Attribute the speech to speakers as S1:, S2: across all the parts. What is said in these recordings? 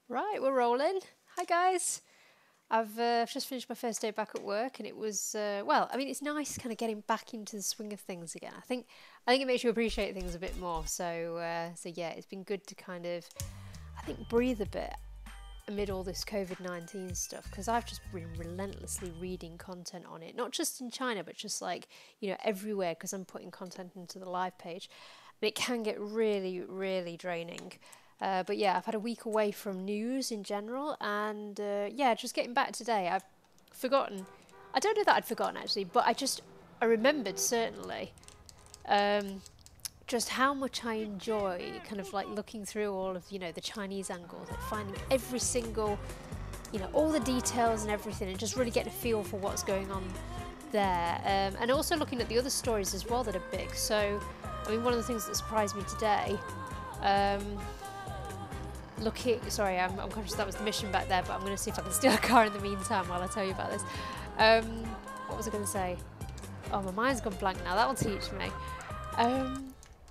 S1: Right, we're rolling. Hi guys. I've just finished my first day back at work, and it was well. I mean, it's nice kind of getting back into the swing of things again. I think it makes you appreciate things a bit more. So yeah, it's been good to kind of breathe a bit amid all this COVID-19 stuff, because I've just been relentlessly reading content on it, not just in China, but just like everywhere, because I'm putting content into the live page, and it can get really, really draining. But yeah, I've had a week away from news in general, and yeah, just getting back today. I've forgotten. I don't know that I'd forgotten actually, but I remembered certainly just how much I enjoy kind of like looking through all of the Chinese angles, like finding every single all the details and everything, and just really getting a feel for what's going on there, and also looking at the other stories as well that are big. So, I mean, one of the things that surprised me today. Sorry, I'm conscious that was the mission back there, but I'm going to see if I can steal a car in the meantime while I tell you about this. What was I going to say? Oh, my mind's gone blank now. That will teach me.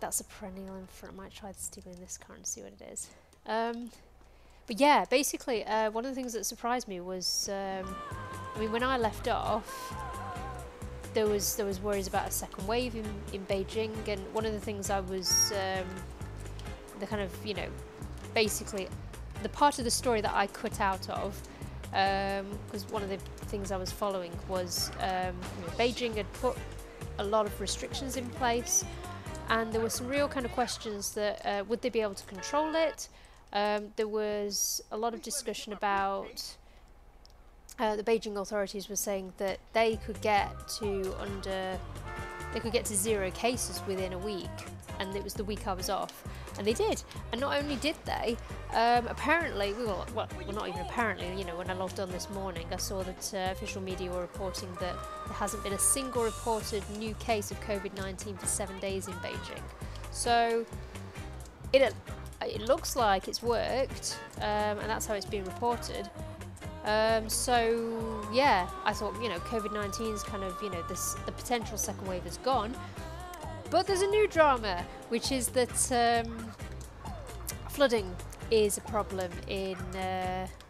S1: That's a perennial in front. I might try stealing this car and see what it is. But yeah, basically, one of the things that surprised me was, I mean, when I left off, there was worries about a second wave in Beijing, and one of the things I was, the kind of, basically the part of the story that I cut out of, because one of the things I was following was Beijing had put a lot of restrictions in place, and there were some real kind of questions that would they be able to control it. There was a lot of discussion about the Beijing authorities were saying that they could get to 0 cases within a week, and it was the week I was off, and they did. And not only did they, apparently, well, not even apparently, when I logged on this morning, I saw that official media were reporting that there hasn't been a single reported new case of COVID-19 for 7 days in Beijing. So it looks like it's worked, and that's how it's been reported. So yeah, I thought, COVID-19 is kind of, the potential second wave is gone. But there's a new drama, which is that flooding is a problem in,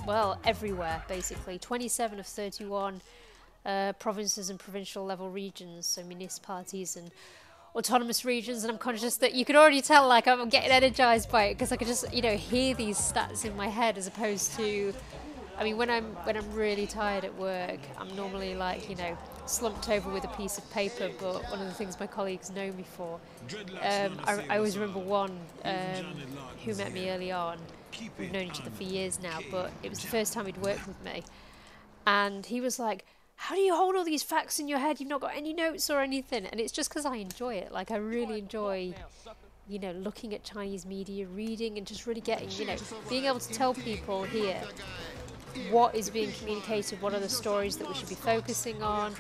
S1: well, everywhere, basically. 27 of 31 provinces and provincial level regions, so municipalities and autonomous regions, and I'm conscious that you can already tell, like, I'm getting energized by it, because I can just, hear these stats in my head, as opposed to, I mean, when I'm really tired at work, I'm normally like, slumped over with a piece of paper. But one of the things my colleagues know me for, I always remember one who met me early on. We've known each other for years now, but it was the first time he'd worked with me, and he was like, "How do you hold all these facts in your head? You've not got any notes or anything." And it's just because I enjoy it. Like, I really enjoy, looking at Chinese media, reading, and just really getting, being able to tell people here what is being communicated, what are the stories that we should be focusing on,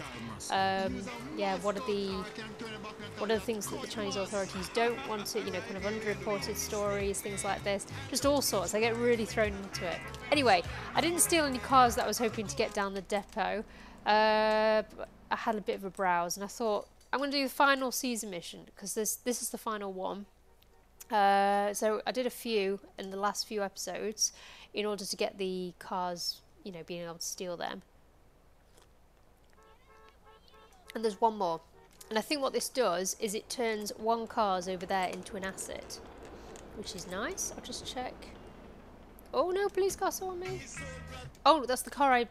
S1: yeah, what are the things that the Chinese authorities don't want to, kind of underreported stories, things like this, just all sorts. I get really thrown into it. Anyway, I didn't steal any cars that I was hoping to get down the depot. But I had a bit of a browse, and I thought, I'm going to do the final season mission, because this is the final one. So I did a few in the last few episodes in order to get the cars, being able to steal them. And there's one more. And I think what this does is it turns one cars over there into an asset, which is nice. I'll just check. Oh no, police car saw me. Oh, that's the car I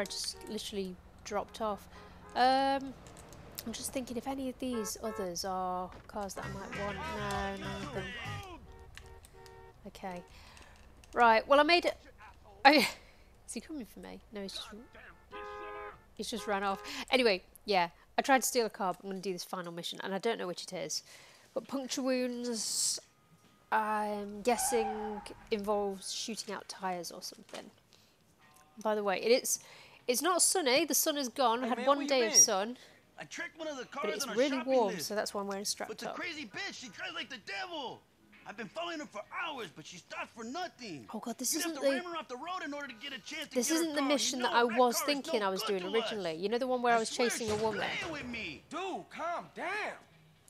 S1: just literally dropped off. I'm just thinking if any of these others are cars that I might want. No, none of them. Okay. Right, well, I made it. Is he coming for me? No, he's just ran off. Anyway, yeah, I tried to steal a car, but I'm going to do this final mission, and I don't know which it is. But Puncture Wounds, I'm guessing, involves shooting out tyres or something. By the way, it's not sunny. The sun is gone. I had one day of sun.
S2: I tricked one of the cars,
S1: But it's
S2: on a
S1: really
S2: shopping
S1: warm,
S2: list.
S1: so that's why I'm wearing strapped
S2: But the
S1: up.
S2: crazy bitch, she drives like the devil. I've been following her for hours, but she stopped for nothing.
S1: Oh god, this
S2: You'd
S1: isn't
S2: have to
S1: the
S2: ram her off the road in order to get a chance to
S1: this
S2: get her
S1: isn't the
S2: car.
S1: mission
S2: You
S1: that
S2: know,
S1: I
S2: that
S1: was
S2: car is
S1: thinking
S2: no
S1: I was
S2: good
S1: doing
S2: to
S1: originally.
S2: us.
S1: You know, the one where I was
S2: swear
S1: chasing a
S2: she's
S1: woman.
S2: playing with me.
S3: Dude, calm down.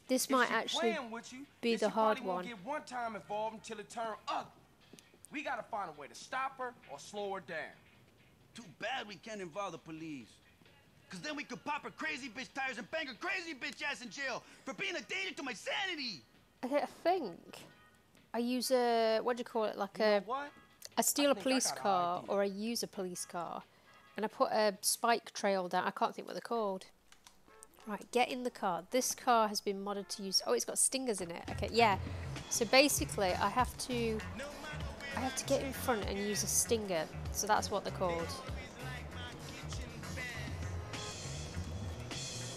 S1: This
S3: If
S1: might
S3: she
S1: actually
S3: playing with you,
S1: be
S3: then
S1: the
S3: she
S1: hard
S3: probably won't
S1: one.
S3: get one time involved until it turn ugly. We gotta find a way to stop her or slow her down.
S2: Too bad we can't involve the police. Cause then we could pop her crazy bitch tires and bang her crazy bitch ass in jail for being a danger to my sanity.
S1: Okay, I think I use a, what do you call it, like I steal a police car or I use a police car and I put a spike trail down. I can't think what they're called. Right, get in the car. This car has been modded to use, oh, it's got stingers in it. Okay, yeah. So basically I have to get in front and use a stinger. So that's what they're called.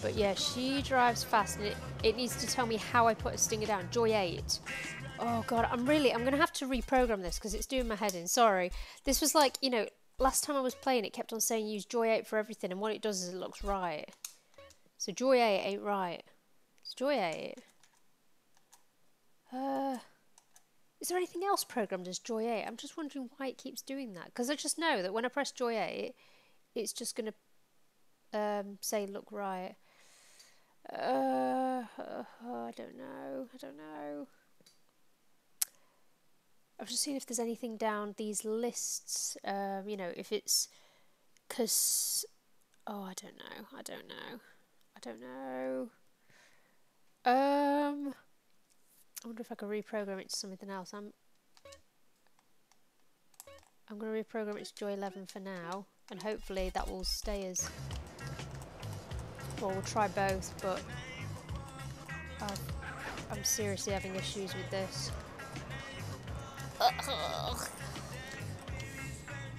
S1: But yeah, she drives fast and it needs to tell me how I put a stinger down. Joy 8. Oh god, I'm going to have to reprogram this because it's doing my head in. Sorry. This was like, you know, last time I was playing it kept on saying use Joy 8 for everything and what it does is it looks right. So Joy 8 ain't right. It's Joy 8. Is there anything else programmed as Joy 8? I'm just wondering why it keeps doing that. Because I just know that when I press Joy 8, it's just going to say look right. I don't know. I was just seeing if there's anything down these lists. You know, if it's because I don't know. I wonder if I can reprogram it to something else. I'm going to reprogram it to Joy 11 for now, and hopefully that will stay as. Well, we'll try both, but I'm seriously having issues with this.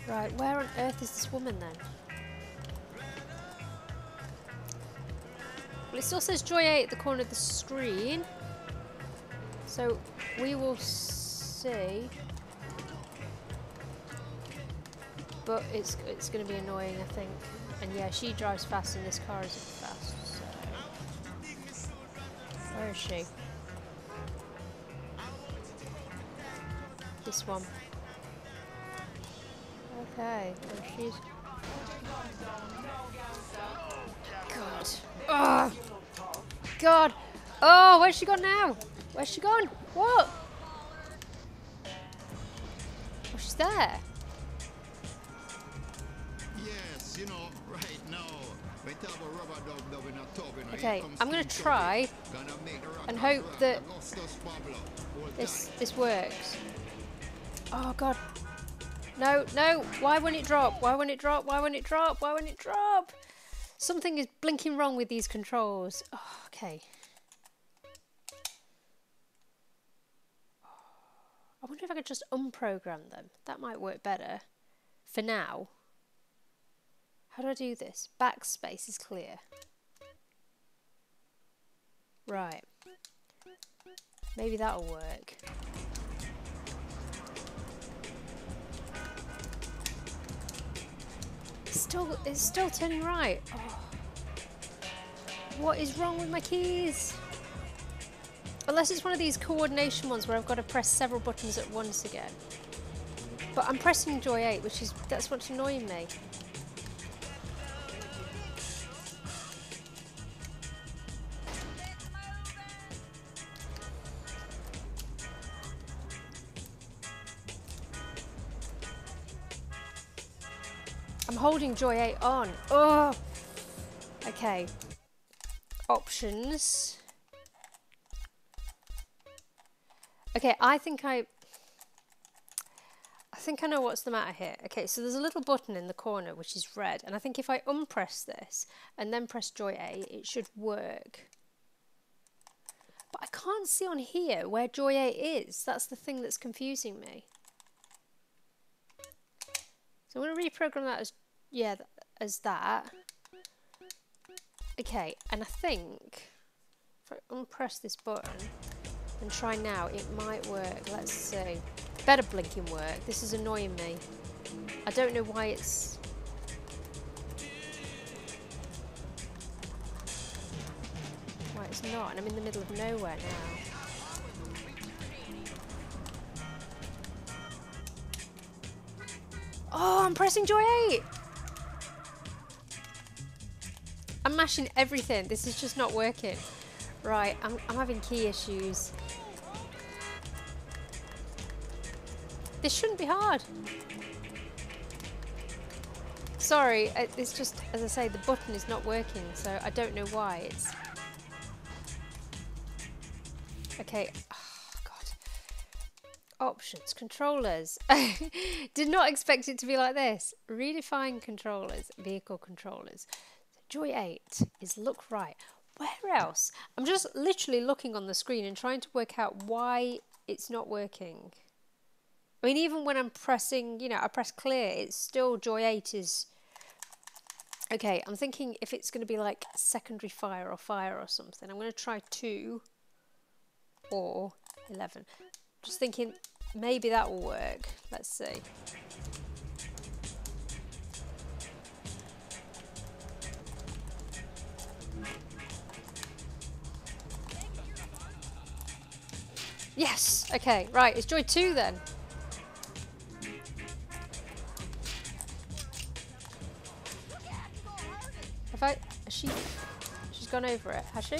S1: Right, where on earth is this woman then? Well, it still says Joy 8 at the corner of the screen. So we will see. But it's going to be annoying, I think. And yeah, she drives fast and this car isn't fast, so... Where is she? This one. Okay, there she's... God. Oh! God! Oh, where's she gone now? Where's she gone? What? Oh, she's there.
S4: Yes, you know, right now.
S1: Okay, I'm gonna try and hope that this works. Oh god. No, no, why won't it drop? Why won't it drop? Why won't it drop? Why won't it drop? Something is blinking wrong with these controls. Oh, okay. I wonder if I could just unprogram them. That might work better. For now. How do I do this? Backspace is clear. Right. Maybe that'll work. It's still turning right. Oh. What is wrong with my keys? Unless it's one of these coordination ones where I've got to press several buttons at once again. But I'm pressing Joy 8, that's what's annoying me. I'm holding Joy 8 on. Oh! Okay. Options. Okay, I think I know what's the matter here. Okay, so there's a little button in the corner which is red, and I think if I unpress this and then press Joy 8, it should work. But I can't see on here where Joy 8 is. That's the thing that's confusing me. So I'm going to reprogram that as that. Okay, and I think if I unpress this button and try now, it might work. Let's see. Better blinking work. This is annoying me. I don't know why it's... Why it's not, and I'm in the middle of nowhere now. Oh, I'm pressing Joy 8! I'm mashing everything. This is just not working. Right, I'm having key issues. This shouldn't be hard. Sorry, it's just, as I say, the button is not working, so I don't know why. It's... Okay. Oh, God. Options. Controllers. Did not expect it to be like this. Redefine controllers. Vehicle controllers. Joy 8 is look right. Where else? I'm just literally looking on the screen and trying to work out why it's not working. I mean, even when I'm pressing, you know, I press clear, it's still Joy 8 is... Okay, I'm thinking if it's going to be like secondary fire or something. I'm going to try 2 or 11. Just thinking maybe that will work. Let's see. Yes! Okay, right, it's Joy 2 then. She's gone over it, has she?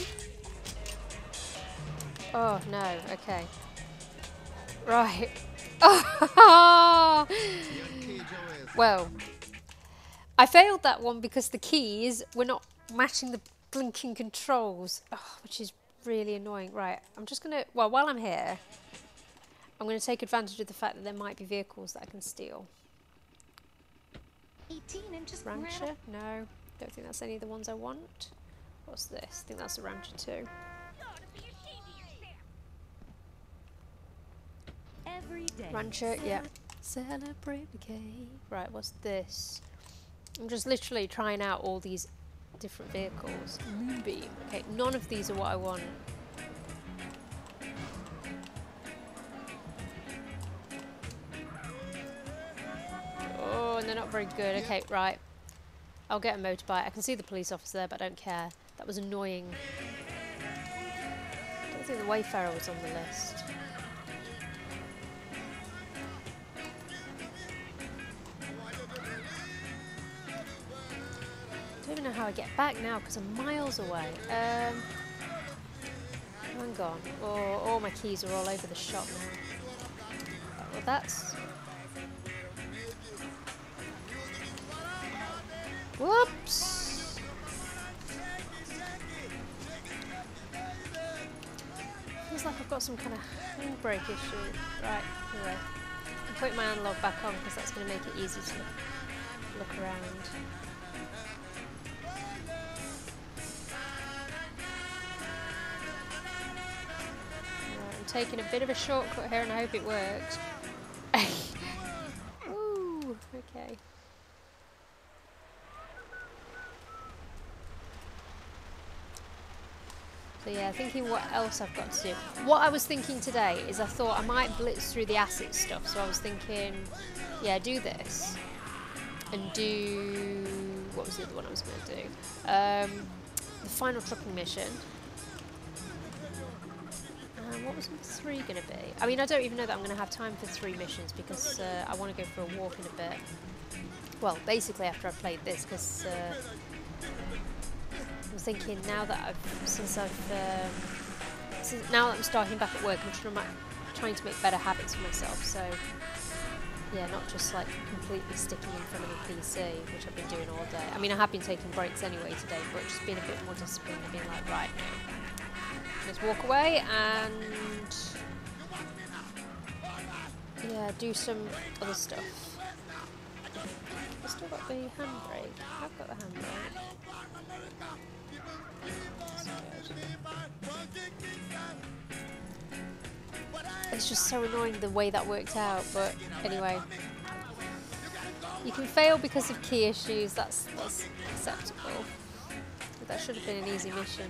S1: Oh no, okay. Right. Well, I failed that one because the keys were not matching the blinking controls, which is really annoying. Right, I'm just gonna, well, while I'm here, I'm gonna take advantage of the fact that there might be vehicles that I can steal.
S5: 18 inches.
S1: Rancher? No. Don't think that's any of the ones I want. What's this? I think that's the Rancher too.
S5: Every day.
S1: Rancher, yeah. Celebrate the cake. Right, what's this? I'm just literally trying out all these different vehicles. Moonbeam. Okay, none of these are what I want. Oh, and they're not very good. Okay, right. I'll get a motorbike. I can see the police officer there, but I don't care. That was annoying. I don't think the Wayfarer was on the list. I don't even know how I get back now because I'm miles away. Hang on. Oh, all my keys are all over the shop now. Well, that's... Whoops! Feels like I've got some kind of handbrake issue. Right, anyway. I'm putting my analog back on because that's going to make it easy to look around. Right, I'm taking a bit of a shortcut here and I hope it works. Ooh, okay. So yeah, thinking what else I've got to do. What I was thinking today is I thought I might blitz through the asset stuff. So I was thinking, yeah, do this. And do... What was the other one I was going to do? The final trucking mission. What was 3 going to be? I mean, I don't even know that I'm going to have time for 3 missions because I want to go for a walk in a bit. Well, basically after I've played this because... I'm thinking now that now that I'm starting back at work, I'm trying to make better habits for myself. So yeah, not just like completely sticking in front of a PC, which I've been doing all day. I mean, I have been taking breaks anyway today, but just being a bit more disciplined and being like, right now, let's walk away and yeah, do some other stuff. I've still got the handbrake. I've got the handbrake. It's just so annoying the way that worked out, but anyway. You can fail because of key issues, that's acceptable. But that should have been an easy mission.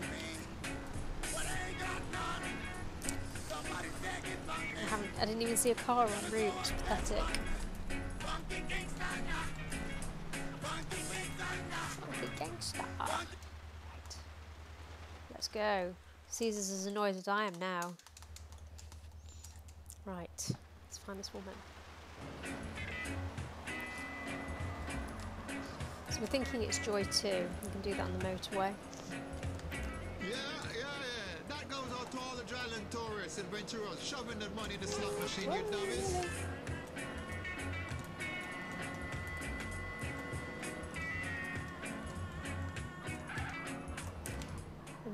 S1: I didn't even see a car en route, it's pathetic. Funky gangster. Right. Let's go. Caesar's as annoyed as I am now. Right, let's find this woman. So we're thinking it's Joy 2. We can do that on the motorway.
S4: Yeah. That goes out to all the adrenaline tourists, adventurers, shoving their money in the slot machine, you dummies.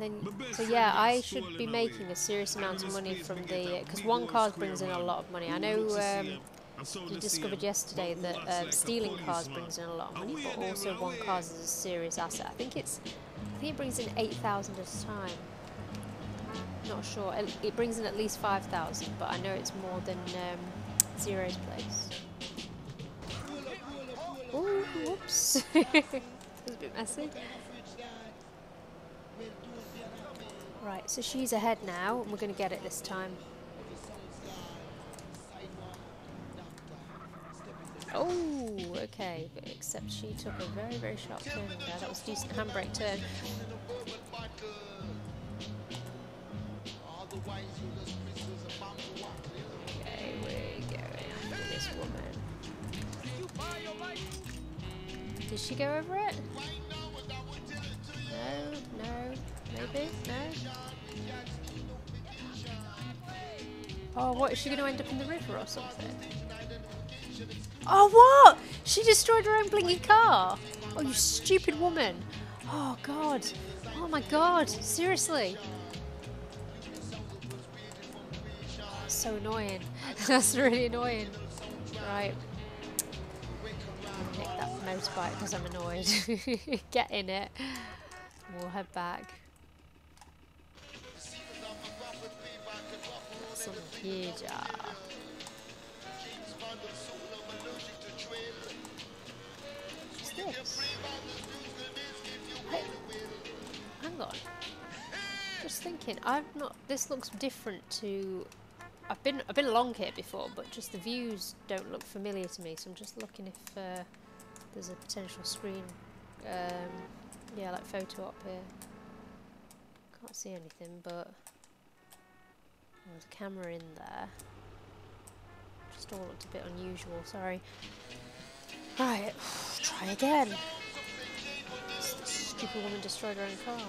S1: And then, so yeah, I should be making a serious amount of money from the, because one cars brings in a lot of money. I know you discovered yesterday that stealing cars brings in a lot of money, but also one cars is a serious asset. I think it brings in 8,000 at a time. Not sure. It brings in at least 5,000, but I know it's more than Zero's place. Oh, whoops. That was a bit messy. Right, so she's ahead now, and we're going to get it this time. Oh, okay, but except she took a very, very sharp turn there. That was a decent handbrake turn. Okay, we're going after this woman. Did she go over it? No, maybe, no. Oh, what, is she going to end up in the river or something? Oh, what? She destroyed her own blinking car. Oh, you stupid woman. Oh, God. Oh, my God. Seriously. So annoying. That's really annoying. Right. I'll nick that motorbike because I'm annoyed. Get in it. We'll head back. Some huge. What's this? Hey, hang on. Just thinking, this looks different to. I've been along here before, but just the views don't look familiar to me. So I'm just looking if there's a potential screen. Yeah, like photo op here. Can't see anything, but there's a camera in there. Just all looked a bit unusual. Sorry. Right, try again. This stupid woman destroyed her own car.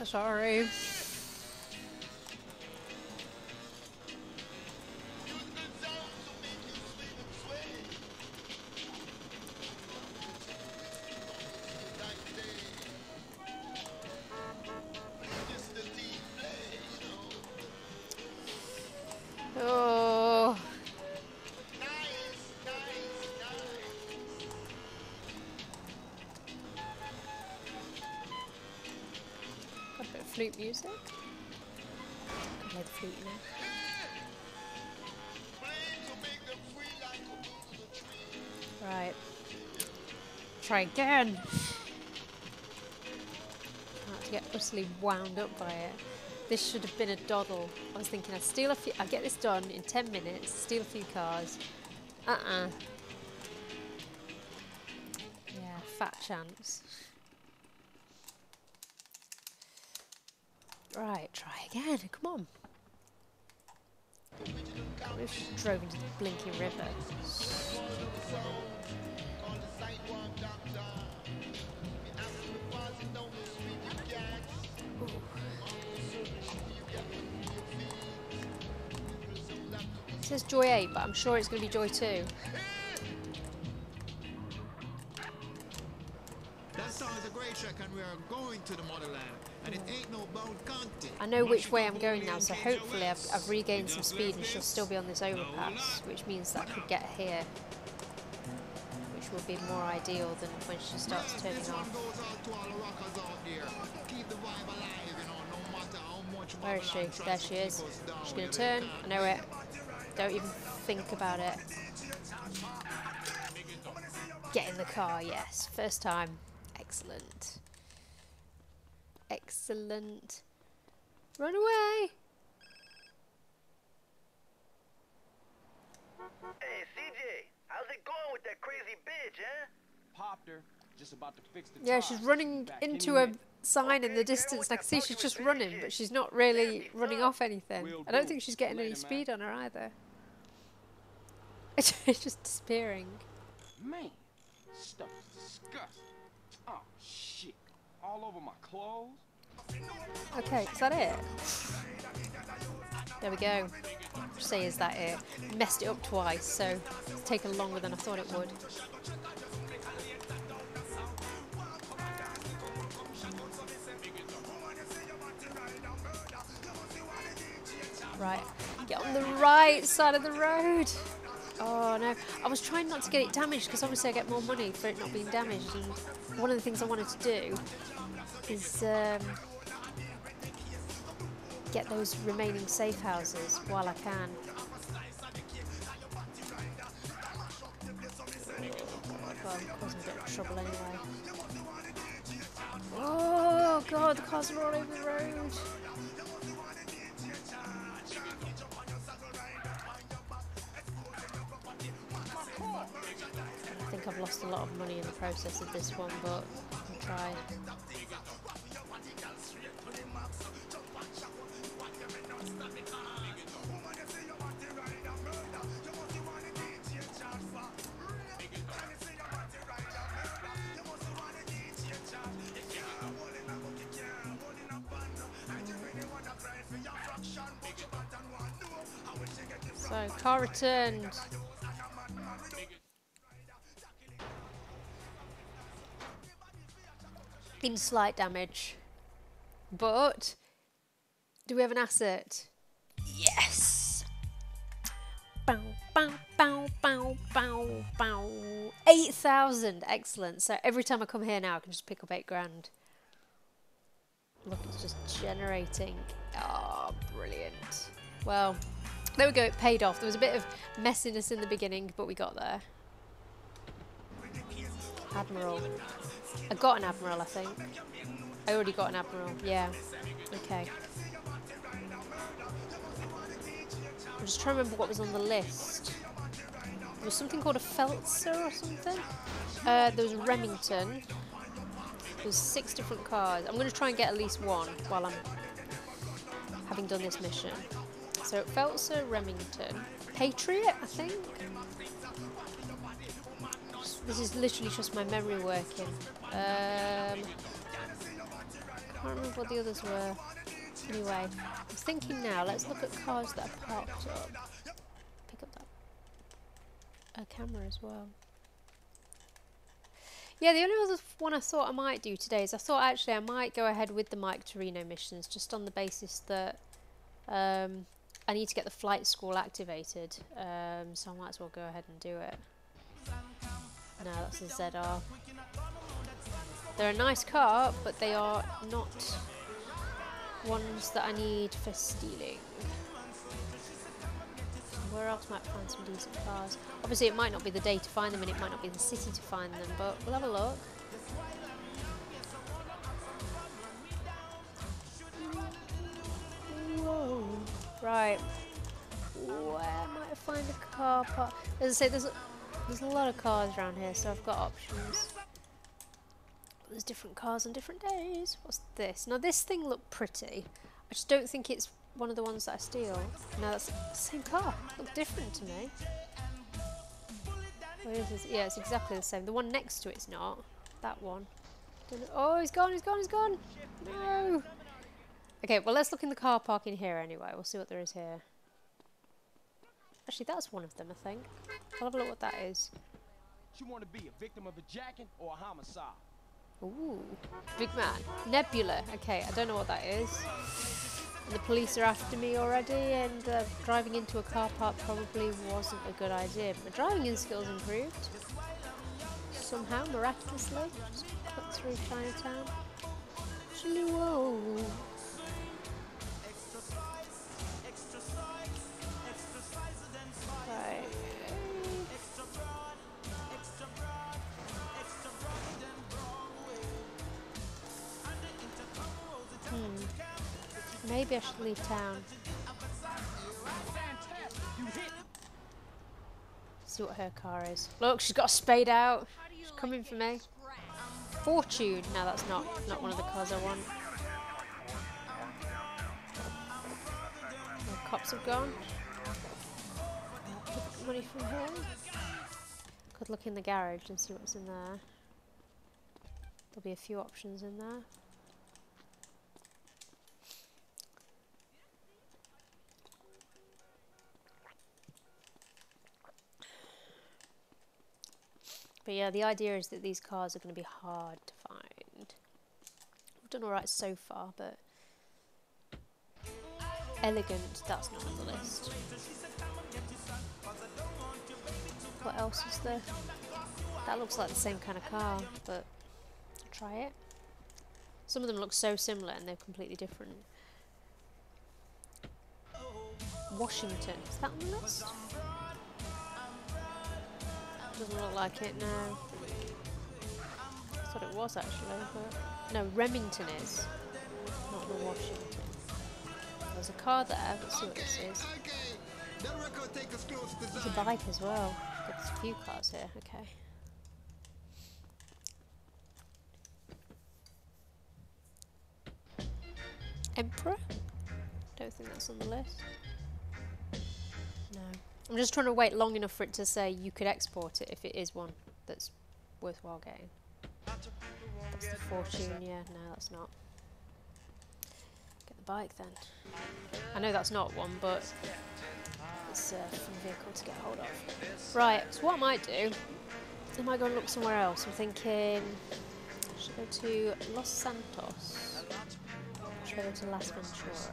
S1: Sorry. Oh. Got a bit of flute music. Can play the flute now. Right. Try again. I have to get utterly wound up by it. This should have been a doddle. I was thinking I'd get this done in 10 minutes, steal a few cars. Yeah, fat chance. Right, try again, come on. We just drove into the blinking river. It says Joy 8, but I'm sure it's going to be Joy 2.
S4: That song is a great track, and we are going to the motherland, and it ain't no bound country.
S1: I know which way I'm going now, so hopefully I've regained some speed and she'll still be on this overpass, which means that I could get here, which will be more ideal than when she starts turning off. Where is she? There she is. She's going to turn. I know it. Don't even think about it. Get in the car, yes. First time. Excellent. Excellent. Run away!
S6: Hey, CJ, how's it going with that crazy bitch, eh?
S3: Popped her. Just about to fix the
S1: Yeah,
S3: tires.
S1: she's running into a sign in the distance, and I can see she's just running, but she's not really running off anything. I don't think she's getting any speed on her either. It's just disappearing.
S3: Man, stuff is disgusting. Oh, shit. All over my clothes.
S1: Okay, is that it? There we go. Just say, is that it? Messed it up twice, so it's taken longer than I thought it would. Right, get on the right side of the road. Oh no, I was trying not to get it damaged because obviously I get more money for it not being damaged, and one of the things I wanted to do is get those remaining safe houses while I can. Well, I'm causing a bit of trouble anyway. Oh god, the cars are all over the road. I think I've lost a lot of money in the process of this one, but I'll try. So, car returned. In slight damage. But, do we have an asset? Yes! Bow, bow, bow, bow, bow, bow. 8,000! Excellent. So every time I come here now, I can just pick up 8 grand. Look, it's just generating. Oh, brilliant. Well, there we go, it paid off. There was a bit of messiness in the beginning, but we got there. Admiral. I got an Admiral, I think. I already got an Admiral, yeah. Okay. I'm just trying to remember what was on the list. There was something called a Feltzer or something. There was Remington. There's 6 different cars. I'm going to try and get at least one while I'm having done this mission. So Feltzer, Remington, Patriot, I think. This is literally just my memory working. Can't remember what the others were. Anyway, I'm thinking now. Let's look at cars that are parked up. Pick up that camera as well. Yeah, the only other one I thought I might do today is I thought actually I might go ahead with the Mike Torino missions just on the basis that I need to get the flight school activated. So I might as well go ahead and do it. No, that's a ZR. They're a nice car, but they are not ones that I need for stealing. Where else might I find some decent cars? Obviously it might not be the day to find them and it might not be the city to find them, but we'll have a look. Whoa. Right. Where might I find a car park? As I say, there's a lot of cars around here, so I've got options. But there's different cars on different days. What's this? Now this thing looked pretty. I just don't think it's one of the ones that I steal. No, that's the same car. Look different to me. Where is this? Yeah, it's exactly the same. The one next to it's not. That one. Oh, he's gone, he's gone, he's gone! No! Okay, well let's look in the car park in here anyway. We'll see what there is here. Actually, that's one of them, I think. I'll have a look what that is.
S3: You want to be a victim of a jacking or a homicide?
S1: Ooh, big man. Nebula. Okay, I don't know what that is. And the police are after me already, and driving into a car park probably wasn't a good idea. But my driving skills improved. Somehow, miraculously. Just cut through Chinatown. Whoa. Right. Maybe I should leave town. See what her car is. Look, she's got a spade out. She's coming for me. Fortune. No, that's not one of the cars I want. The cops have gone. Pick money from her. Could look in the garage and see what's in there. There'll be a few options in there. But yeah, the idea is that these cars are going to be hard to find. We've done alright so far, but Elegant, that's not on the list. What else is there? That looks like the same kind of car, but I'll try it. Some of them look so similar and they're completely different. Washington, is that on the list? Doesn't look like it, no. I thought it was actually, but no, Remington is, not the Washington. There's a car there, let's see what this is. There's a bike as well. There's a few cars here, okay. Emperor? Don't think that's on the list. No. I'm just trying to wait long enough for it to say you could export it if it is one that's worthwhile getting. That's the Fortune, yeah, no that's not. Get the bike then. I know that's not one, but it's a fun vehicle to get hold of. Right, so what I might do, I might go and look somewhere else. I'm thinking, should I go to Los Santos? Should I go to Las Venturas?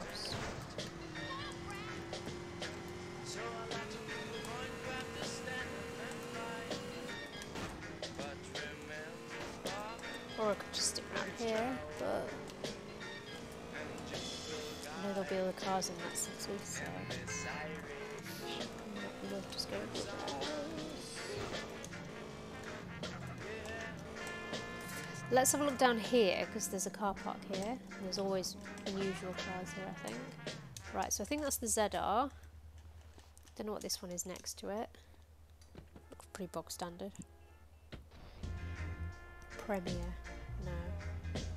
S1: Or I could just stick around here, but I know there'll be other cars in that city, so we'll just go with those. Let's have a look down here, because there's a car park here. There's always unusual cars here, I think. Right, so I think that's the ZR. Don't know what this one is next to it. Looks pretty bog standard. Premier. No. There's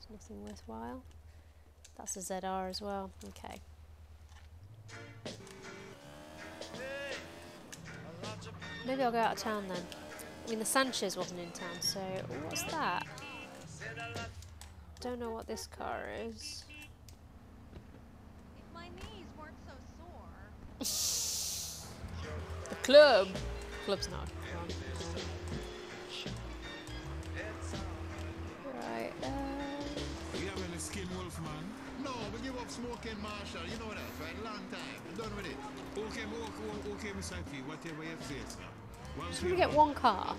S1: nothing worthwhile. That's a ZR as well. Okay. Maybe I'll go out of town then. I mean, the Sanchez wasn't in town, so... Ooh, what's that? Don't know what this car is.
S5: If my knees weren't so sore.
S1: The club! Club's not a club. Right,
S4: You have any skin wolf, man? No, we give up smoking, Marshall. You know that, right? Long time. I'm done with it. Okay, Mr. P, whatever you say, sir.
S1: should we get one car?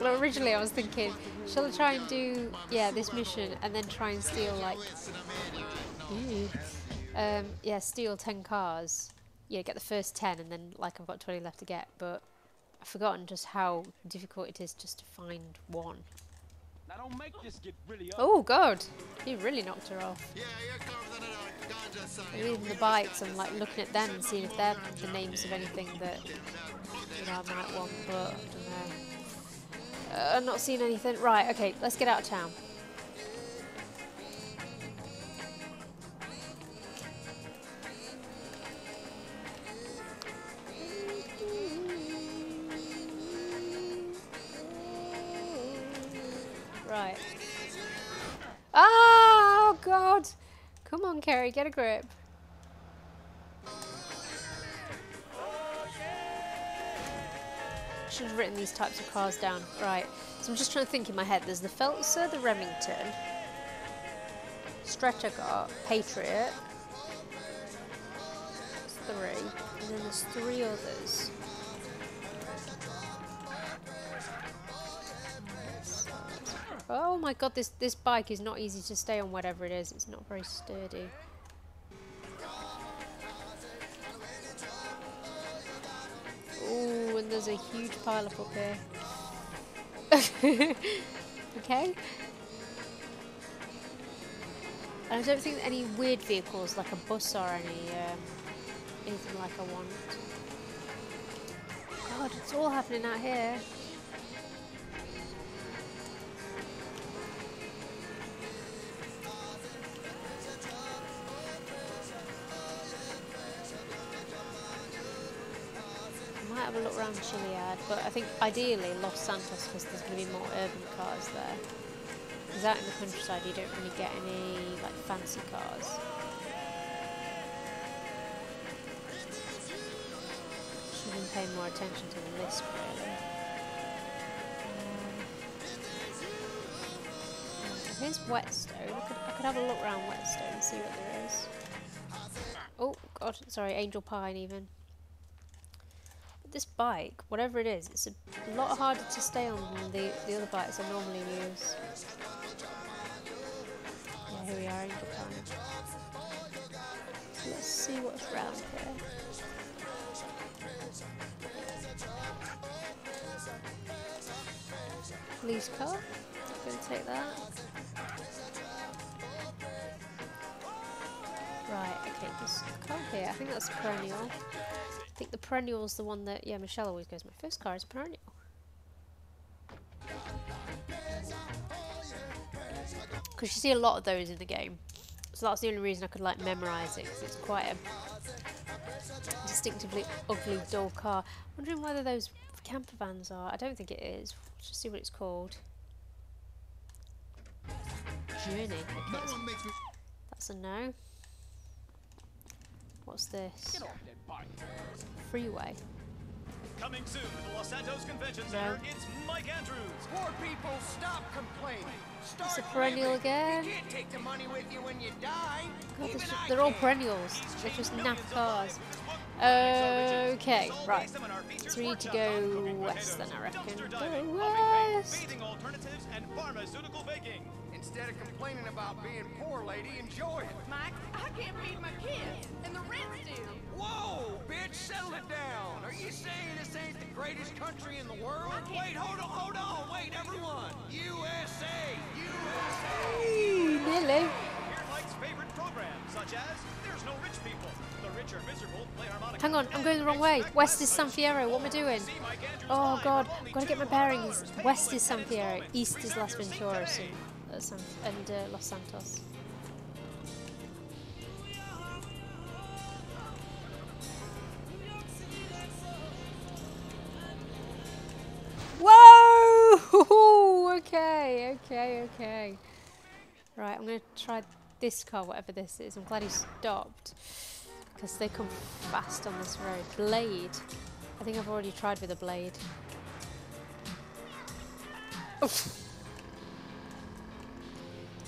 S1: Well, originally I was thinking, shall I try and do, yeah, this mission and then try and steal, like, yeah, steal 10 cars. Yeah, get the first 10 and then, like, I've got 20 left to get, but I've forgotten just how difficult it is just to find one.
S3: Now don't make this get really
S1: Oh, God! He really knocked her off.
S4: Yeah, here comes another ganja sign.
S1: And even the bikes, I'm, like, looking at them and seeing if they're the names of anything that, you know, I might want, but I don't know. I'm not seeing anything. Right, okay, let's get out of town. Right. Oh, God! Come on, Kerry, get a grip. Should have written these types of cars down. Right, so I'm just trying to think in my head. There's the Feltzer, the Remington, Stretcher, Patriot. That's 3. And then there's 3 others. Oh my God, this bike is not easy to stay on, whatever it is. It's not very sturdy. Ooh, and there's a huge pile up here. Okay. And I don't think any weird vehicles like a bus or anything like I want. God, it's all happening out here. Might have a look around Chiliad, but I think ideally Los Santos, because there's going to be more urban cars there. Because out in the countryside you don't really get any like fancy cars. Should have been paying more attention to the list really. I here's Whetstone. I could have a look around Whetstone and see what there is. Oh god, sorry, Angel Pine even. But this bike, whatever it is, it's a lot harder to stay on than the other bikes I normally use. Yeah, here we are, Angel Pine. So let's see what's around here. Police car. I'm going to take that. Right, okay, this car here, I think that's a perennial. I think the perennial is the one that, yeah, Michelle always goes, my first car is a perennial. Because you see a lot of those in the game. So that's the only reason I could like memorise it, because it's quite a distinctively ugly, dull car. I'm wondering whether those camper vans are. I don't think it is. Let's just see what it's called. Journey. Okay, that's a no. What's this?
S3: Get off that bike.
S1: Freeway.
S7: Coming soon to the Los Santos Convention Center, it's Mike Andrews.
S6: Poor people, stop complaining. Start
S1: It's a perennial
S6: living.
S1: again.
S6: You can't take the money with you when you die.
S1: God,
S6: Even I
S1: they're all
S6: can't.
S1: perennials. They're just naff cars. Okay, right. So we need to go west then, I reckon. Go west!
S7: Bathing alternatives and pharmaceutical baking.
S6: Instead of complaining about being poor, lady, enjoy it.
S8: Mike, I can't feed my kids, and the rent's due.
S6: Whoa, bitch, settle it down. Are you saying this ain't the greatest country in the world? Wait, hold on, wait, everyone. USA, USA.
S1: Nearly.
S7: Hear Mike's favorite programs, such as There's No Rich People, The Rich Are Miserable, Play Harmonica.
S1: Hang on, I'm going the wrong way. West is San Fierro. What am I doing? Oh god, I've got to get my bearings. West is San Fierro, east is Las Venturas and Los Santos. Whoa! Okay. Right, I'm going to try this car, whatever this is. I'm glad he stopped, because they come fast on this road. Blade. I think I've already tried with a blade. Oof.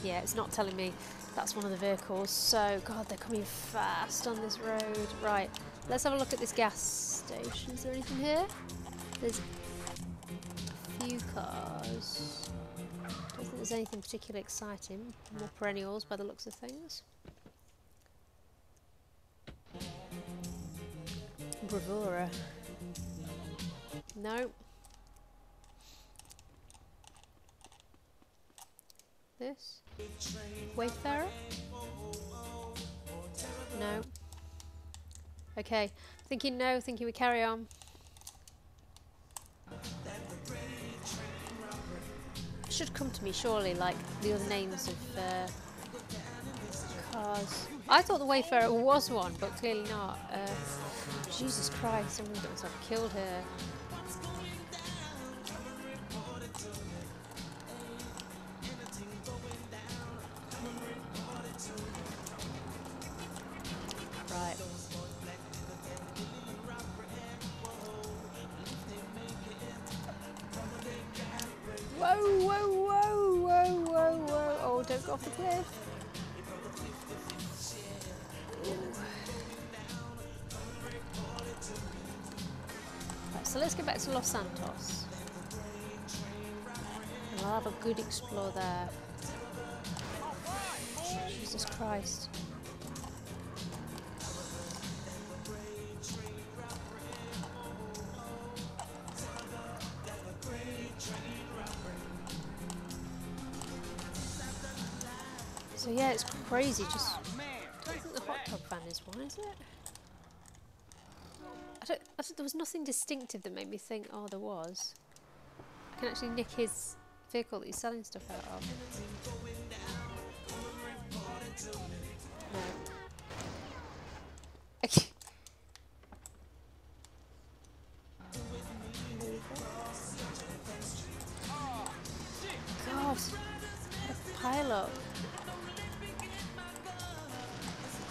S1: Yeah, it's not telling me that's one of the vehicles. So, God, they're coming fast on this road. Right, let's have a look at this gas station. Is there anything here? There's a few cars. I don't think there's anything particularly exciting. More perennials by the looks of things. Bravura. No. This? Wayfarer? No. Okay. Thinking no, thinking we carry on. Should come to me surely, like the other names of cars. I thought the Wayfarer was one, but clearly not. Jesus Christ, someone got themselves killed here. Right. Whoa. Oh, don't go off the cliff. Right, so let's get back to Los Santos. And I'll have a good explore there. Jesus Christ. So yeah, it's crazy. Just I don't think the hot tub van is one, is it? I don't, there was nothing distinctive that made me think, oh, there was. I can actually nick his vehicle that he's selling stuff out of. No. Okay. God, what a pile up.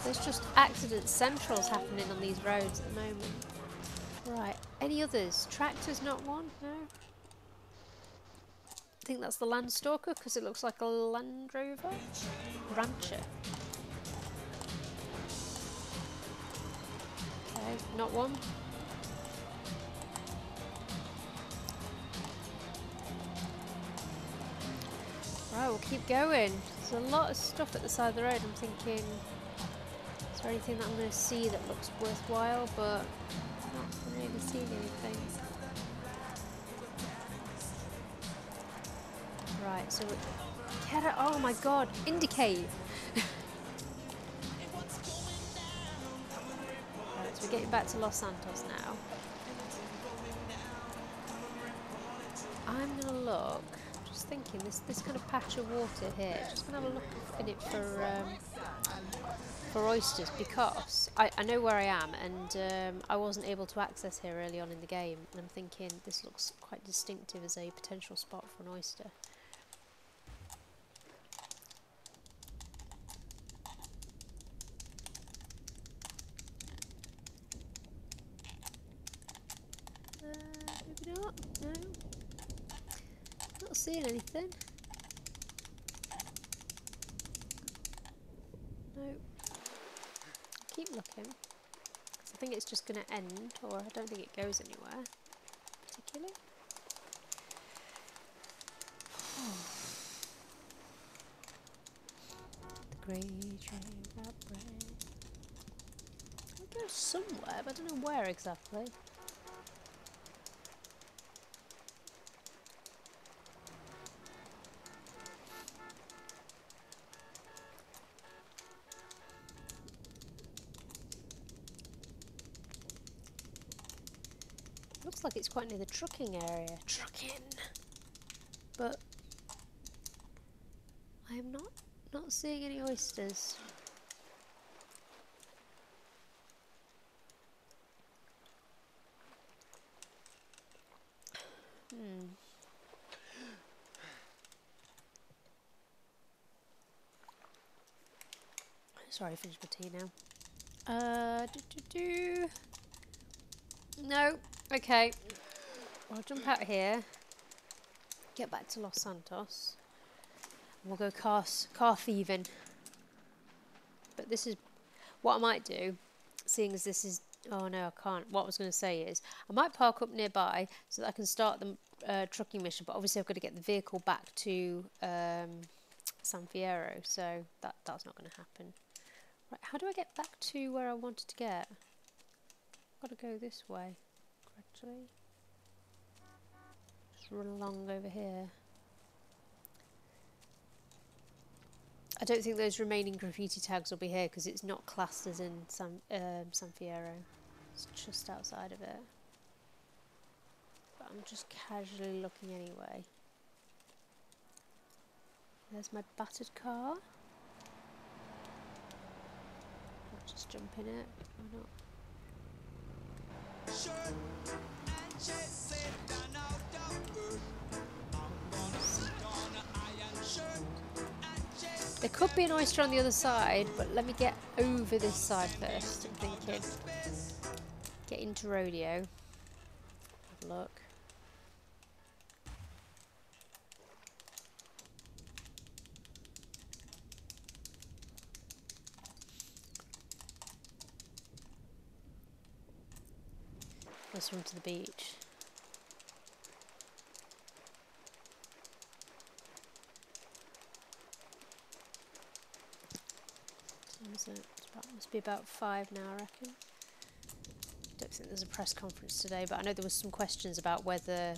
S1: There's just accident centrals happening on these roads at the moment. Right, any others? Tractor's not one? No? I think that's the Landstalker because it looks like a Land Rover. Rancher. Okay, not one. Right, we'll keep going. There's a lot of stuff at the side of the road. I'm thinking, is there anything that I'm going to see that looks worthwhile? But I'm not really seeing anything. Right, so get it. Oh my god, indicate. Right, so we're getting back to Los Santos now. I'm gonna look. Just thinking, this kind of patch of water here. Just gonna have a look in it for oysters because I know where I am and I wasn't able to access here early on in the game. And I'm thinking this looks quite distinctive as a potential spot for an oyster. Maybe not. No. Not seeing anything. No. Keep looking. I think it's just going to end, or I don't think it goes anywhere particularly. The Great Train That Breaks. It goes somewhere, but I don't know where exactly. Looks like it's quite near the trucking area. Trucking! But I am not seeing any oysters. Sorry, I finished my tea now. No. Okay. I'll jump out here. Get back to Los Santos. And we'll go car thieving. But this is what I might do, seeing as this is... Oh no, I can't. What I was going to say is, I might park up nearby so that I can start the trucking mission, but obviously I've got to get the vehicle back to San Fierro, so that's not going to happen. Right, how do I get back to where I wanted to get? I've got to go this way, gradually. Just run along over here. I don't think those remaining graffiti tags will be here because it's not classed as in San Fierro. It's just outside of it. But I'm just casually looking anyway. There's my battered car. I'll just jump in it. Why not? There could be an oyster on the other side, but let me get over this side first. I'm thinking. Get into rodeo. Have a look. Let's swim to the beach. Must be about 5 now, I reckon. Don't think there's a press conference today, but I know there was some questions about whether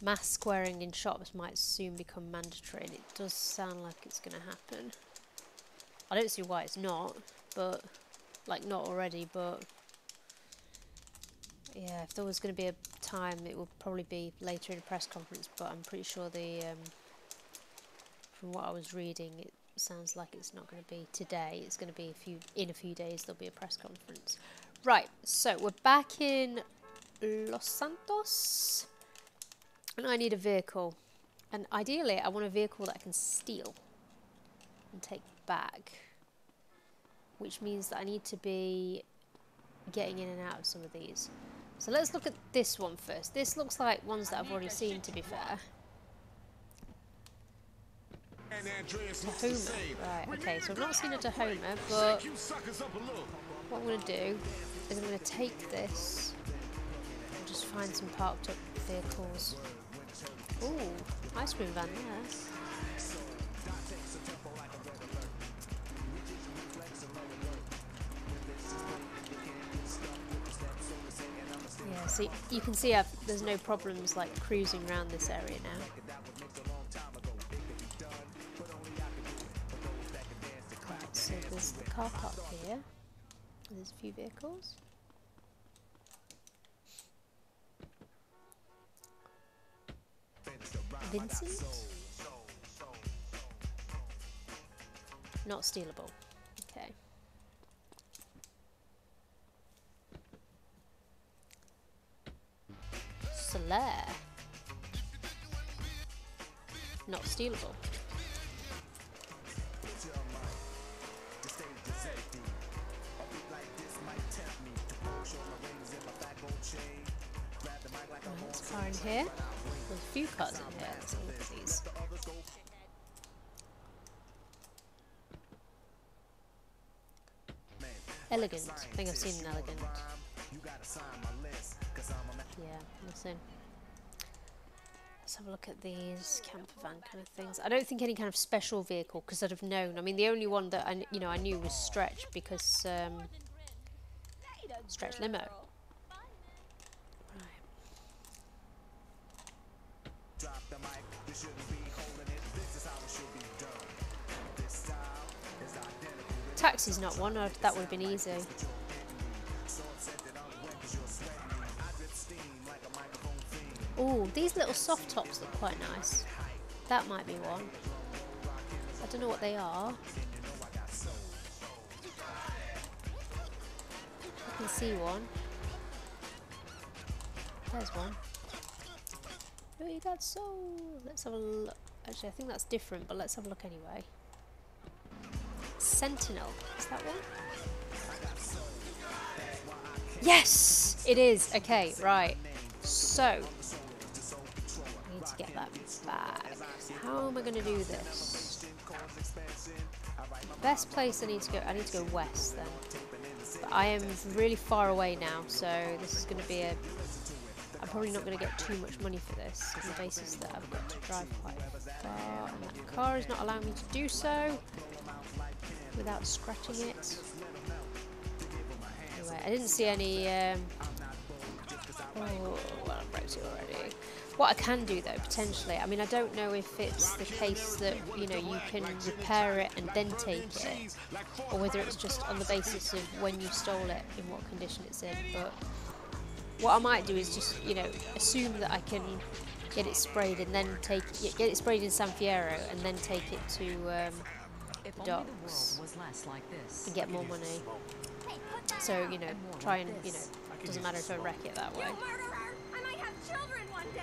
S1: mask wearing in shops might soon become mandatory, and it does sound like it's going to happen. I don't see why it's not, but like not already, but yeah, if there was going to be a time, it would probably be later in a press conference, but I'm pretty sure the from what I was reading, it sounds like it's not going to be today. It's going to be in a few days. There'll be a press conference. Right, so we're back in Los Santos, and I need a vehicle. And ideally, I want a vehicle that I can steal and take back, which means that I need to be getting in and out of some of these. So let's look at this one first. This looks like ones that I've already seen, to be fair. Tahoma. Right, okay, so I've not seen a Tahoma, but what I'm going to do is I'm going to take this and just find some parked up vehicles. Ooh, ice cream van there. Yeah, so you can see there's no problems like cruising around this area now. Right, so there's the car park here. There's a few vehicles. Vincent? Not stealable. Okay. Solaire. Not stealable. There's a car in here. There's a few cars in here. Let's have a look at these. Elegant. I think I've seen an elegant. Yeah, nothing. Let's have a look at these camper van kind of things. I don't think any kind of special vehicle, because I'd have known. I mean, the only one that I knew was Stretch, because Stretch limo. Right. Taxi's not one. That would have been easy. Oh, these little soft tops look quite nice. That might be one. I don't know what they are. I can see one. There's one. Oh, you got so. Let's have a look. Actually, I think that's different, but let's have a look anyway. Sentinel. Is that one? Yes! It is. Okay, right. So, I need to get that back. How am I going to do this? Best place I need to go west then. But I am really far away now, so this is going to be I'm probably not going to get too much money for this on the basis that I've got to drive quite far, and that car is not allowing me to do so without scratching it. Anyway, I didn't see any. Oh, well, I broke it already. What I can do though, potentially, I mean, I don't know if it's the case that you can repair it and then take it, or whether it's just on the basis of when you stole it, in what condition it's in. But what I might do is just, assume that I can get it sprayed and then get it sprayed in San Fierro and then take it to the docks and get more money. So, try and, doesn't matter if I wreck it that way.
S8: You murderer! I might have children one day!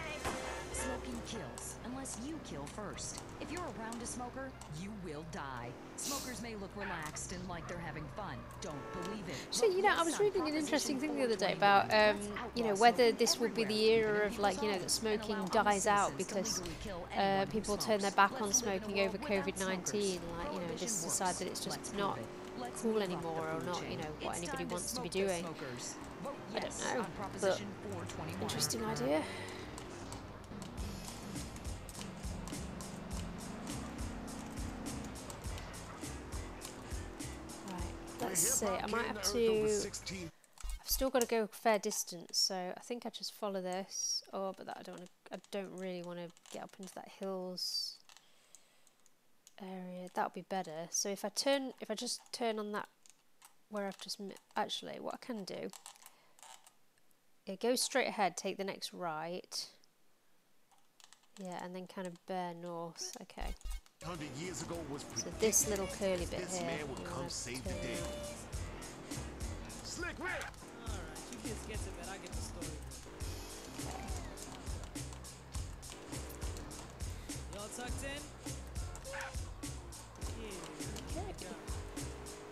S5: Smoking kills, unless you kill first. If you're around a smoker, you will die. Smokers may look relaxed and like they're having fun. Don't believe it.
S1: So, I was reading an interesting thing the other day about, whether this will be the era of, that smoking dies out because people turn their back on smoking over COVID-19, just decide that it's just not cool anymore, or not, what anybody wants to be doing. I don't know, but interesting idea. Let's see, I might have to. I've still got to go a fair distance, so I think I just follow this. Oh, but that I don't really want to get up into that hills area. That would be better. So if I just turn on that where I've just actually, what I can do, go straight ahead, take the next right. Yeah, and then kind of bear north. Okay.
S4: 100 years ago was
S1: So this little curly bit
S4: this
S1: here.
S4: man would come save the day. Slick Rick!
S9: Alright, you kids get to bed, I get the story. Y'all tucked in? Yeah.
S1: Okay.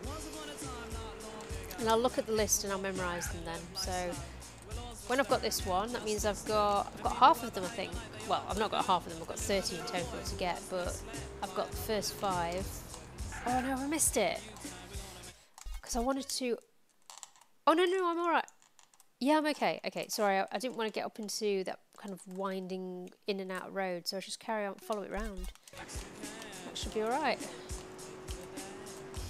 S9: Once upon a time, not long ago.
S1: And I'll look at the list and I'll memorise them then. So when I've got this one, that means I've got half of them, I think. Well, I've not got half of them, I've got 30 in total to get, but I've got the first 5. Oh no, I missed it. Because I wanted to... Oh no, no, I'm alright. Yeah, I'm okay. Okay, sorry, I didn't want to get up into that kind of winding in and out road, so I just carry on, follow it round. That should be alright.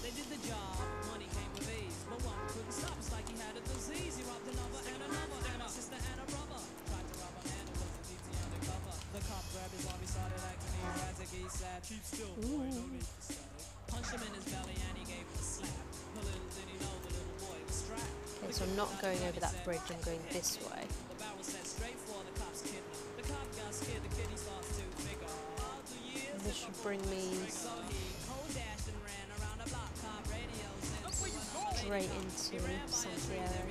S9: They did the job, money came with ease, but one couldn't stop. It's like he had a disease. He robbed another and another, and a sister and a brother. Tried to rob a man who was a DT undercover. The cop grabbed his arm, he started acting erratic. He said, "Keep still, boy, no need to say." Punched him in his belly and he gave him a slap. A little did he know the little boy was strapped.
S1: Okay, so I'm not going over that bridge, I'm going this way.
S9: The barrel set straight for the cop's kidney. The cop got scared, the kid he starts to figure. All the years
S1: This should bring me
S9: so he cold dashed and ran around the block, cop radios and
S1: straight into Santiago.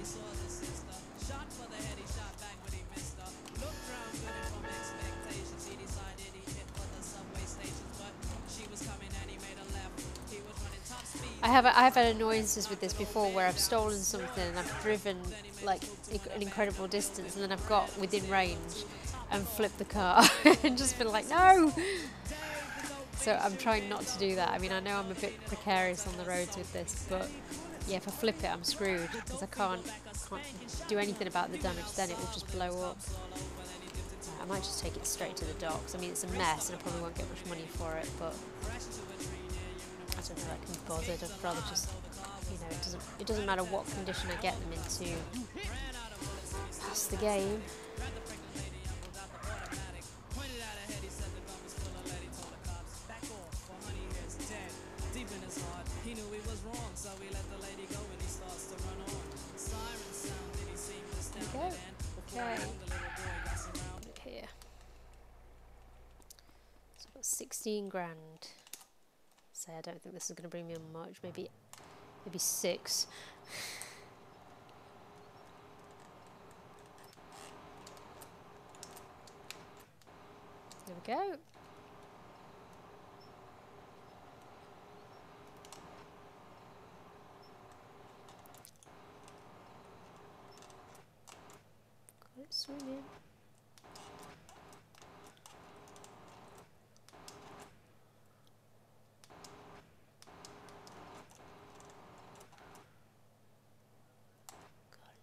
S9: shot for the head, he shot back, but he missed her. Looked round good and from expectations, he decided he hit for the subway stations, but she was coming and he made a left. He was running top speed.
S1: I have had annoyances with this before where I've stolen something and I've driven like an incredible distance and then I've got within range and flipped the car and just been like, no! So I'm trying not to do that. I mean, I know I'm a bit precarious on the roads with this, but yeah, if I flip it, I'm screwed because I can't do anything about the damage. Then it will just blow up. I might just take it straight to the docks. I mean, it's a mess and I probably won't get much money for it, but I don't know, I can be bothered. I'd rather just, you know, it doesn't matter what condition I get them into. Pass the game.
S9: He knew he was wrong, so he let the lady go and he starts to run on. Siren sounded, he seemed astounded, and before
S1: Okay.
S9: long, the little boy got surrounded.
S1: Put it here. So I've got 16 grand. So I don't think this is going to bring me on much. Maybe 6. There we go. Got it swinging.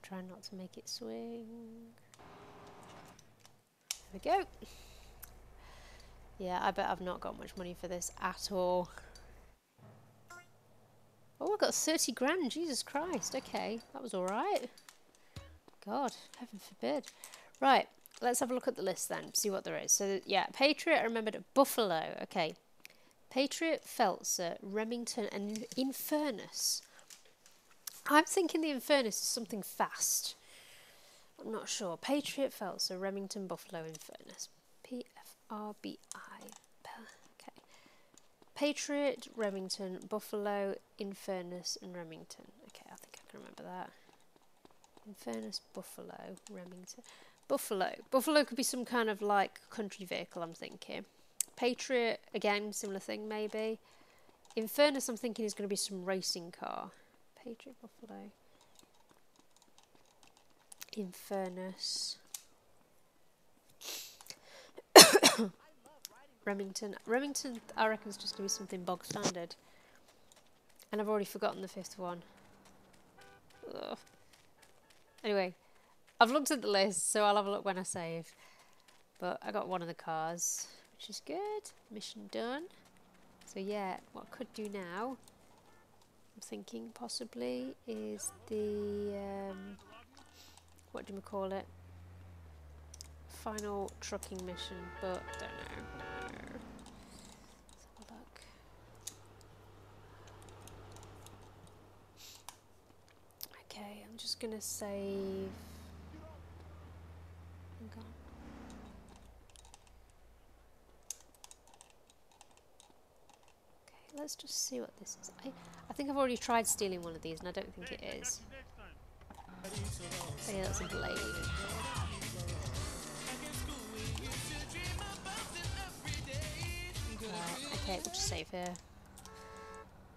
S1: Try not to make it swing. There we go. Yeah, I bet I've not got much money for this at all. Oh, I got 30 grand, Jesus Christ. Okay, that was alright. God, heaven forbid. Right, let's have a look at the list then, see what there is. So, yeah, Patriot, I remembered Buffalo. Okay, Patriot, Feltzer, Remington, and Infernus. I'm thinking the Infernus is something fast. I'm not sure. Patriot, Feltzer, Remington, Buffalo, Infernus. P-F-R-B-I. Okay. Patriot, Remington, Buffalo, Infernus, and Remington. Okay, I think I can remember that. Infernus, Buffalo, Remington. Buffalo. Buffalo could be some kind of like country vehicle, I'm thinking. Patriot, again, similar thing maybe. Infernus, I'm thinking is going to be some racing car. Patriot, Buffalo, Infernus, Remington. Remington, I reckon, is just going to be something bog standard. And I've already forgotten the 5th one. Ugh. Anyway, I've looked at the list, so I'll have a look when I save. But I got one of the cars, which is good. Mission done. So yeah, what I could do now, I'm thinking possibly, is the, what do we call it? Final trucking mission, but don't know. Let's have a look. Okay, I'm just gonna save. Hang on. Okay, let's just see what this is. I think I've already tried stealing one of these, and I don't think it is. Oh yeah, that's a blade. Okay, we'll just save here.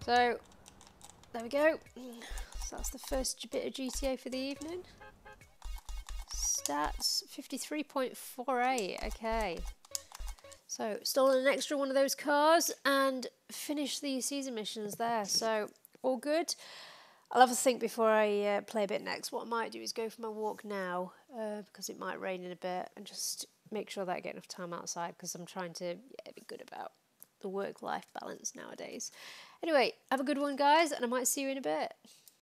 S1: So, there we go. So that's the first bit of GTA for the evening. stats. 53.48. Okay. So, stolen an extra one of those cars and finished the season missions there. So, all good. I'll have a think before I play a bit next. What I might do is go for my walk now, because it might rain in a bit, and just make sure that I get enough time outside, because I'm trying to be good about the work-life balance nowadays. Anyway, have a good one, guys, and I might see you in a bit.